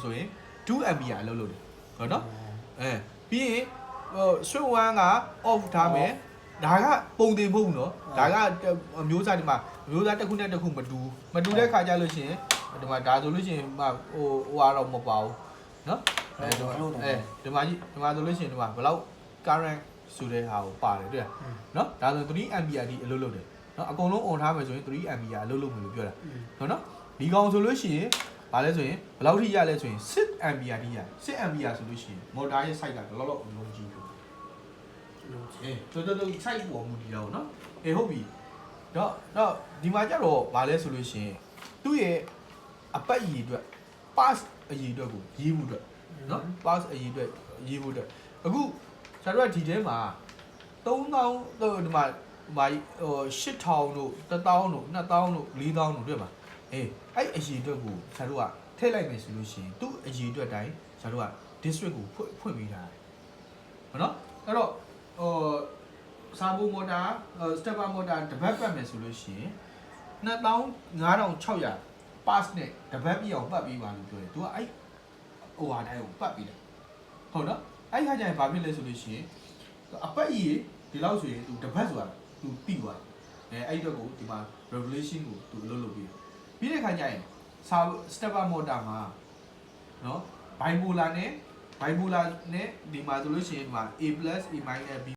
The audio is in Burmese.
ဆိုရင်2 ampere အလုပ်လုပ်တယ်ဟုတ်နော်ပြီးရင်switch 1က off ထားမယ်ဒါကပုံတင်ဖို့နော်ဒါကအမျိုးသားဒီမှာအမျိုးသားတစ်ခုနဲ့တစ်ခုမတူတဲ့ခါကြလို့ရှိရင်ဒီမှာဒါဆိုလို့ရှိရင်ဟိုကတော့မပါဘူးနော်ဒီမှာကြီးဒီမှာဆိုလို့ရှိရင်ဒီမှာဘယ်လောက် current ဆိုတဲ့ဟာကိုပါတယ်တွေ့လားနော်ဒါဆို3 ampere ဒီအလုပ်လုပ်တယ်နော်အကုန်လုံး on ထားမယ်ဆိုရင်3 ampere အလုပ်လုပ်မယ်လို့ပြောတာဟုတ်နော်ဒီကောင်ဆိုလို့ရှိရင်ဘာလဲဆိုရင်ဘယ်လောက်ထိရလဲဆိုရင်6 ampere ထိရ6 ampere ဆိုလို့ရှိရင် motor ရဲ့ size ကလောလောအလုံးကြီးဖြစ်တော် size ပေါ်မူတည်တော့နော်ဟုတ်ပြီတော့ဒီမှာကြတော့ဘာလဲဆိုလို့ရှိရင်သူ့ရဲ့အပတ်အရေးအတွက် pass အရေးအတွက်ကိုရေးဖို့အတွက်နော် pass အရေးအတွက်ရေးဖို့အတွက်အခုဆရာတို့ကဒီထဲမှာ3000ဒီမှာ8000တို့1000တို့2000တို့4000တို့တွေ့ပါအဲ့အရေးအတွက်ကိုဆရာတို့ကထည့်လိုက်မယ်ဆိုလို့ရှိရင်သူ့အရေးအတွက်တိုင်းဆရာတို့က district ကိုဖွင့်ပေးထားတယ်ဟုတ်နော်အဲ့တော့Sabo motor stepper motor တပတ်ပတ်မယ်ဆိုလို့ရှိရင်25600 pass နဲ့တပတ်ပြည့်အောင်ပတ်ပေးပါလို့ပြောတယ်။ तू ကအဲ့ဟိုဟာတိုင်းကိုပတ်ပေးတယ်။ဟုတ်နော်။အဲ့ခါကျရင်ဘာဖြစ်လဲဆိုလို့ရှိရင်အပတ်ကြီးဒီလောက်ဆိုရင် तू တပတ်ဆိုတာ तू ပြီးသွားတယ်။အဲ့အတွက်ကိုဒီမှာ revelation ကို तू လုပ်ပြီးတယ်။ပြီးတဲ့ခါကျရင် stepper motor မှာနော် bipolar နဲ့ဒီမှာဆိုလို့ရှိရင်ဒီမှာ A+ A- B